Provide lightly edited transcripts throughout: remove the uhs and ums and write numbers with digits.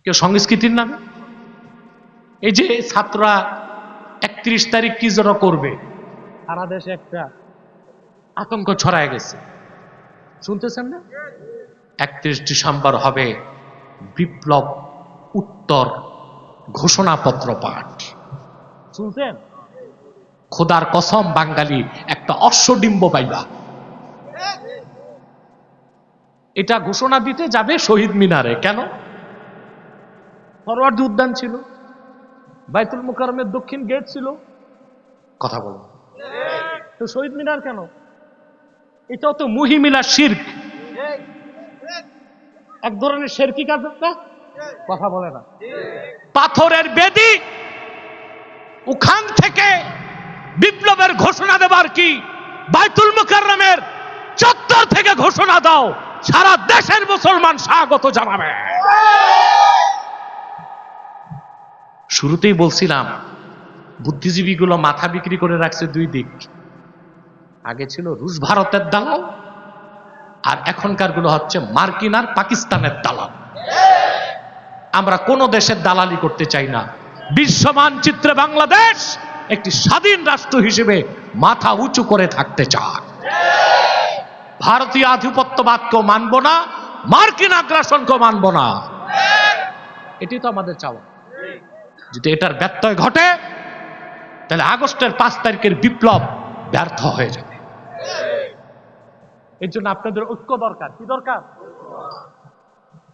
কেউ সংস্কৃতির নামে। এই যে ছাত্ররা 31 তারিখ কি যেন করবে, সারা দেশে একটা আতঙ্ক ছড়ায় গেছে, শুনতেছেন না? 31 ডিসেম্বর হবে বিপ্লব উত্তর ঘোষণাপত্র পাঠ, শুনছেন? খোদার কসম বাঙালি একটা অশ্বডিম্ব পাইবা। এটা ঘোষণা দিতে যাবে শহীদ মিনারে। কেন? ফরওয়ার্ড উদ্যান ছিল, বাইতুল মুকাররমের দক্ষিণ গেট ছিল, কথা বলো তো শহীদ মিনার কেন? এটাও তো মুহিমিলা শিরক, এক ধরনের শিরকি কাজ, কথা বলে না। পাথরের বেদী, ওখান থেকে বিপ্লবের ঘোষণা দেবার কি বাইতুল মুকাররমের চত্বর থেকে ঘোষণা দাও, সারা দেশের মুসলমান স্বাগত জানাবে। শুরুতেই বলছিলাম বুদ্ধিজীবীগুলো মাথা বিক্রি করে রাখছে দুই দিক। আগে ছিল রুশ ভারতের দালাল, আর এখনকার গুলো হচ্ছে মার্কিন আর পাকিস্তানের দালাল। আমরা কোন দেশের দালালি করতে চাই না। বিশ্ব মানচিত্রে বাংলাদেশ একটি স্বাধীন রাষ্ট্র হিসেবে মাথা উঁচু করে থাকতে চায়। ভারতীয় আধিপত্যবাদকেও মানব না, মার্কিন আগ্রাসনকেও মানব না। এটি তো আমাদের চাওয়া। যদি এটার ব্যত্যয় ঘটে তাহলে আগস্টের 5 তারিখের বিপ্লব ব্যর্থ হয়ে যাবে। এর জন্য আপনাদের ঐক্য দরকার। কি দরকার?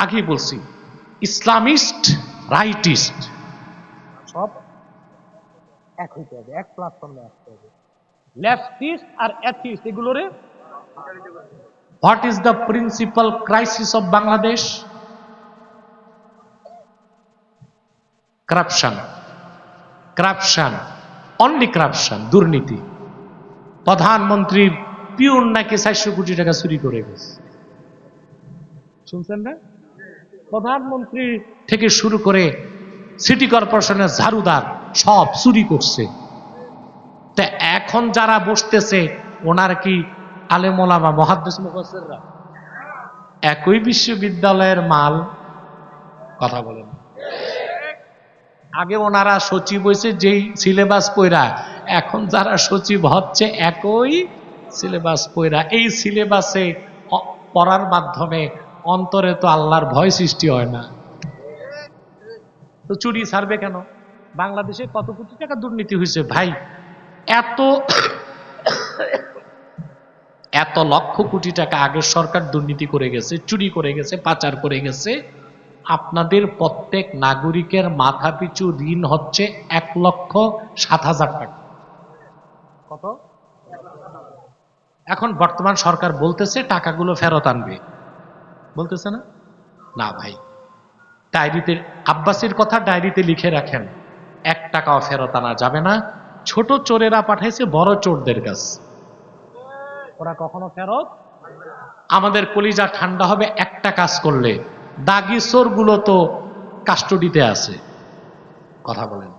আগেই বলছি, ইসলামিস্ট রাইটিস্ট সব এক হইতে হবে, এক প্ল্যাটফর্মে আসতে হবে। লেফটিস্ট আর অ্যাথিস্ট এগুলোরে, what is the principal crisis of Bangladesh? Corruption, corruption, only corruption, দুর্নীতি। প্রধানমন্ত্রীর পিউন নাকি 400 কোটি টাকা চুরি করে গেছে, শুনছেন না? প্রধানমন্ত্রী থেকে শুরু করে সিটি কর্পোরেশনের ঝাড়ুদার সব চুরি করছে। তা এখন যারা বসতেছে ওনার কি আলেম ওলামা মুহাদ্দিস মুফাসসিররা একই বিশ্ববিদ্যালয়ের মাল? কথা বলেন। আগে ওনারা সচিব হয়েছে যেই সিলেবাস পড়া, এখন যারা সচিব হচ্ছে একই সিলেবাস পড়া। এই সিলেবাসে পড়ার মাধ্যমে অন্তরে তো আল্লাহর ভয় সৃষ্টি হয় না, তো চুরি ছাড়বে কেন? বাংলাদেশে কত কোটি টাকা দুর্নীতি হয়েছে ভাই, এত লক্ষ কোটি টাকা আগের সরকার দুর্নীতি করে গেছে, চুরি করে গেছে, পাচার করে গেছে। আপনাদের প্রত্যেক নাগরিকের মাথা পিছু ঋণ হচ্ছে 1,07,000 টাকা। কত? এখন বর্তমান সরকার বলতেছে টাকাগুলো ফেরত আনবে, বলতেছে না? না ভাই, ডায়েরিতে আব্বাসের কথা ডায়েরিতে লিখে রাখেন, 1 টাকাও ফেরত আনা যাবে না। ছোট চোরেরা পাঠাইছে বড় চোরদের কাছে, ওরা কখনো ফেরত। আমাদের কলিজা ঠান্ডা হবে একটা কাজ করলে, দাগি চোরগুলো তো কাস্টডিতে আছে, কথা বলেন,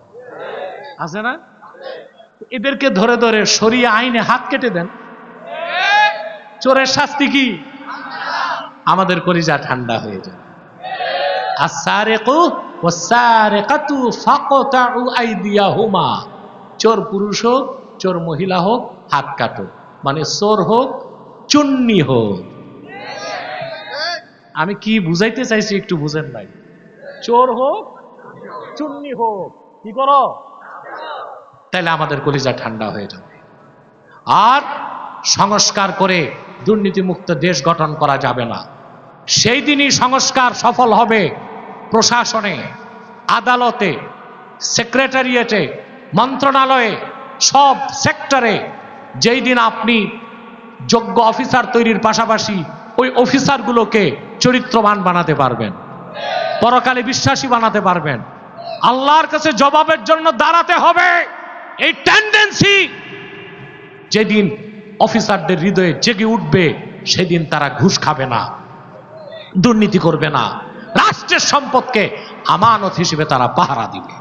আছে না? এদেরকে ধরে ধরে শরিয়া আইনে হাত কেটে দেন, চোরের শাস্তি কি? আমাদের কলিজা ঠান্ডা হয়ে যায়। আস-সারিকু ওয়াস-সারিকাতু ফাকতাউ আইদিয়াহুমা, চোর পুরুষ হোক চোর মহিলা হোক হাত কাটো, মানে চোর হোক চুন্নি হোক। আমি কি বুঝাইতে চাইছি একটু বুঝেন ভাই। চোর হোক চুন্নি হোক, কি করো? তাইলে আমাদের কলিজা ঠান্ডা হয়ে যাবে। আর সংস্কার করে দুর্নীতিমুক্ত দেশ গঠন করা যাবে না। সেই দিনই সংস্কার সফল হবে প্রশাসনে, আদালতে, সেক্রেটারিয়েটে, মন্ত্রণালয়ে, সব সেক্টরে। যেই দিন আপনি যোগ্য অফিসার তৈরির পাশাপাশি ওই অফিসারগুলোকে চরিত্রবান বানাতে পারবেন, পরকালে বিশ্বাসী বানাতে পারবেন, আল্লাহর কাছে জবাবের জন্য দাঁড়াতে হবে। এই টেন্ডেন্সি যেদিন অফিসারদের হৃদয়ে জেগে উঠবে, সেদিন তারা ঘুষ খাবে না, দুর্নীতি করবে না, রাষ্ট্রের সম্পদকে আমানত হিসেবে তারা পাহারা দিবে।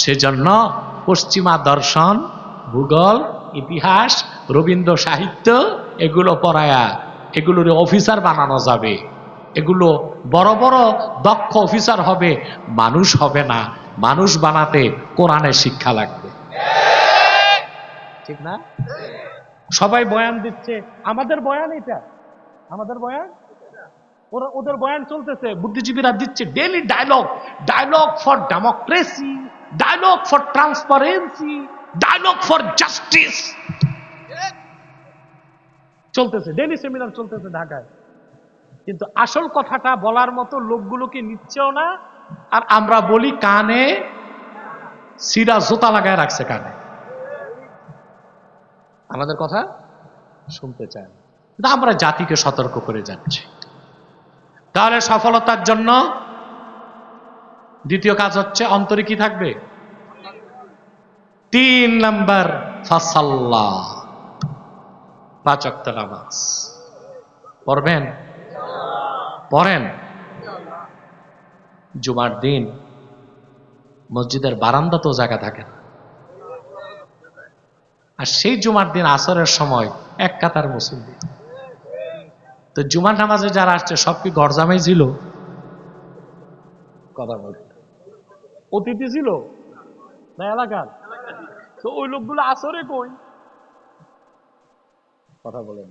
সেজন্য পশ্চিমা দর্শন, ভূগোল, ইতিহাস, রবীন্দ্র সাহিত্য এগুলো পড়ায়া এগুলোর অফিসার বানানো যাবে, এগুলো বড় বড় দক্ষ অফিসার হবে, মানুষ হবে না। মানুষ বানাতে কোরআনের শিক্ষা লাগবে, ঠিক না? সবাই বয়ান দিচ্ছে, আমাদের বয়ান এটা, আমাদের বয়ান, ওদের বয়ান চলতেছে, বুদ্ধিজীবীরা দিচ্ছে daily dialogue, dialogue for democracy, dialogue for transparency, dialogue for justice চলতেছে, ডেইলি সেমিনার চলতেছে ঢাকায়। কিন্তু আসল কথাটা বলার মতো লোকগুলোকে নিচ্ছেও না, আর আমরা বলি কানে সিরা জোতা লাগায় রাখছে কানে, আমাদের কথা শুনতে চায়। কিন্তু আমরা জাতিকে সতর্ক করে যাচ্ছি। তাহলে সফলতার জন্য দ্বিতীয় কাজ হচ্ছে অন্তরে কি থাকবে? 3 নাম্বার, ফাসাল্লাহ, 5 ওয়াক্ত নামাজ পড়বেন, পড়েন। জুমার দিন মসজিদের বারান্দা তো জায়গা থাকে না, আর সেই জুমার দিন আসরের সময় এক কাতার মুসল্লি। তো জুমার নামাজে যারা আসছে সব কি গরজামাই ছিল? কথা বলতে অতিথি ছিল না এলাকার? তো ওই লোকগুলো আসরে কই? কথা বলেন।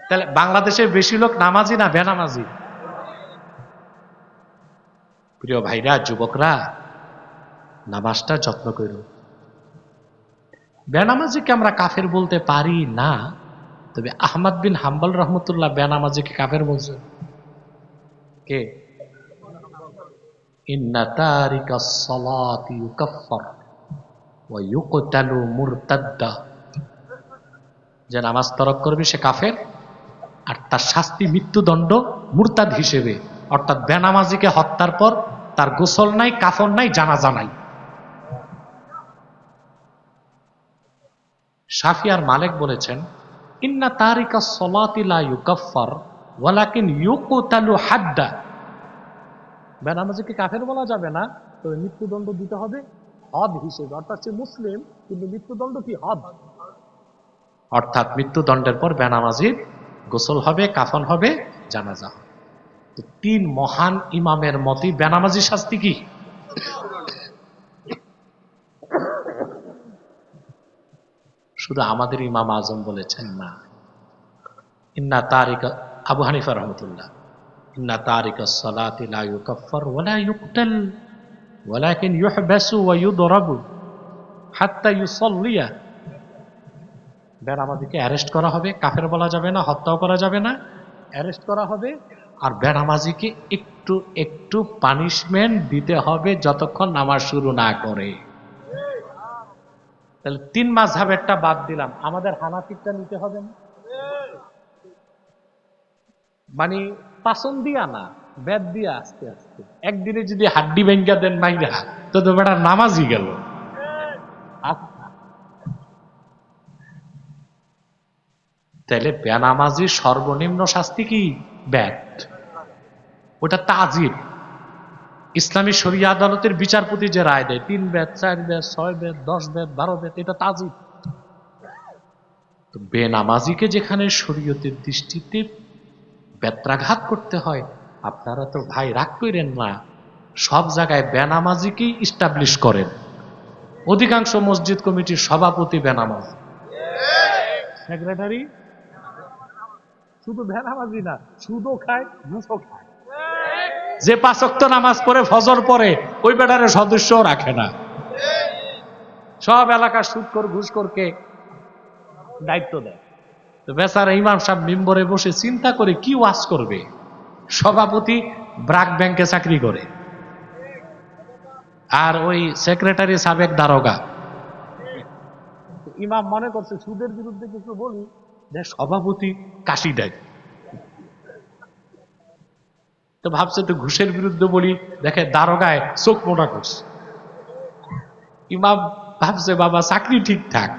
তাহলে বাংলাদেশের বেশি লোক নামাজি না বেনামাজি? প্রিয় ভাইরা, যুবকরা, নামাজটা যত্ন করো। বেনামাজিকে আমরা কাফের বলতে পারি না, তবে আহমদ বিন হাম্বল রহমতুল্লাহ বেনামাজিকে কাফের বলছেন। কে? ইন্না তারিকাস সালাতি ইউকাফফার ওয়া ইউকতালু মুরতাদ্দা, যে নামাজ তরক করবে সে কাফের, আর তার শাস্তি মৃত্যুদণ্ড মুরতাদ হিসেবে। অর্থাৎ বেনামাজিকে হত্যার পর তার গোসল নাই, কাফন নাই, জানাজা নাই। শাফি আর মালিক বলেছেন ইন্না তারিকাস সালাতি লা ইউকাফফার ওয়ালাকিন ইউকতালু হাদ্দা, বেনামাজিকে কাফের বলা যাবে না, তো মৃত্যুদণ্ড দিতে হবে হদ হিসেবে। অর্থাৎ সে মুসলিম কিন্তু মৃত্যুদণ্ড কি? হদ। অর্থাৎ মৃত্যুদণ্ডের পর বেনামাজির গোসল হবে, কাফন হবে, জানাজা হবে। 3 মহান ইমামের মতে বেনামাজি শাস্তি কি? শুধু আমাদের ইমাম আজম বলেছেন না, ইন্না তারিকা, আবু হানিফা রহমতুল্লাহ, ইন্না তারিকাস সালাতি লা ইউকাফফার ওয়ালা ইউকতাল ওয়ালাকিন ইউহবাসু ওয়া ইউদরাবু হাত্তা ইউসাল্লিয়া, বেনামাজিকে অ্যারেস্ট করা হবে, কাফের বলা যাবে না, হত্যাও করা যাবে না, অ্যারেস্ট করা হবে, আর বেনামাজিকে একটু একটু পানিশমেন্ট দিতে হবে যতক্ষণ নামাজ শুরু না করে। তাহলে 3 মাযহাবেরটা বাদ দিলাম, আমাদের হানাফিরটা নিতে হবে না? মানে পাচন দিয়া না, বেদ দিয়া আস্তে আস্তে। একদিনে যদি হাড্ডি ভেঙ্গা দেন মাইরা, তো বেটা নামাজই গেল। তাহলে বেনামাজির সর্বনিম্ন শাস্তি কি? বেদ। ওটা তাজির। ইসলামী শরিয়া আদালতের বিচারপতি যে রায় দেয় 3 বেদ, 4 বেদ, 6 বেদ, 10 বেদ, 12 বেদ, এটা তাজির। বেনামাজিকে যেখানে শরীয়তের দৃষ্টিতে বেত্রাঘাত করতে হয়, আপনারা তো ভাই রাগ করেন না, সব জায়গায় বেনামাজিকেই ইস্টাবলিশ করেন। অধিকাংশ মসজিদ কমিটির সভাপতি বেনামাজ, সেক্রেটারি শুধু বেনামাজি না, সুদও খায়, ঘুষও খায়। যে 5 ওয়াক্ত নামাজ পড়ে ফজর পড়ে ওই বেটারে সদস্যও রাখে না। সব এলাকার সুদখোর ঘুষখোরকে দায়িত্ব দেয়। তো বেচারা ইমাম সাহেব মিম্বরে বসে চিন্তা করে কি ওয়াজ করবে। সভাপতি ব্রাক ব্যাংকে চাকরি করে, আর ওই সেক্রেটারি সাবেক দারোগা। ইমাম মনে করছে সুদের বিরুদ্ধে কিছু বলি, যে সভাপতি কাশি দেয়, তো ভাবছে তো ঘুষের বিরুদ্ধে বলি, দেখে দারোগায় চোখ মোটা করছে। ইমাম ভাবছে বাবা চাকরি ঠিকঠাক,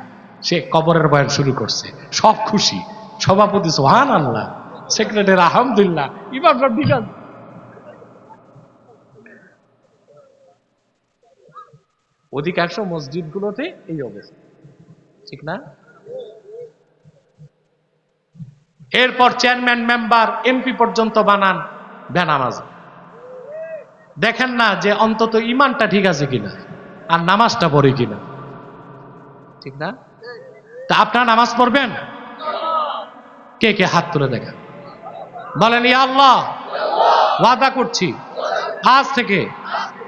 সে কবরের বয়ান শুরু করছে, সব খুশি। সভাপতি সুবহানাল্লাহ, সেক্রেটারি আলহামদুলিল্লাহ, ইমাম সব ঠিক আছে। অধিকাংশ মসজিদগুলোতে এই অবস্থা, ঠিক না? এরপর চেয়ারম্যান, মেম্বার, এমপি পর্যন্ত বানান, বেনামাজ। দেখেন না যে অন্তত ইমানটা ঠিক আছে কিনা আর নামাজটা পড়ে কিনা, ঠিক না? তা আপনারা নামাজ পড়বেন? কে কে হাত তুলে দেখেন, বলেন ইয়া আল্লাহ ওয়াদা করছি আজ থেকে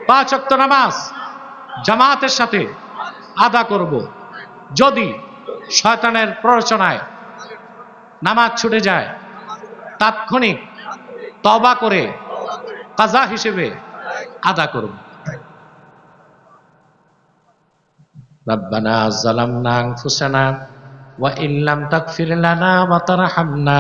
5 ওয়াক্ত নামাজ জামাতের সাথে আদা করব। যদি শয়তানের প্ররোচনায় নামাজ ছুটে যায় তাৎক্ষণিক তওবা করে কাজা হিসেবে আদা করব। রব্বানা যালামনা আনফুসানা ওয়া ইল্লাম তাগফির লানা ওয়া তারহামনা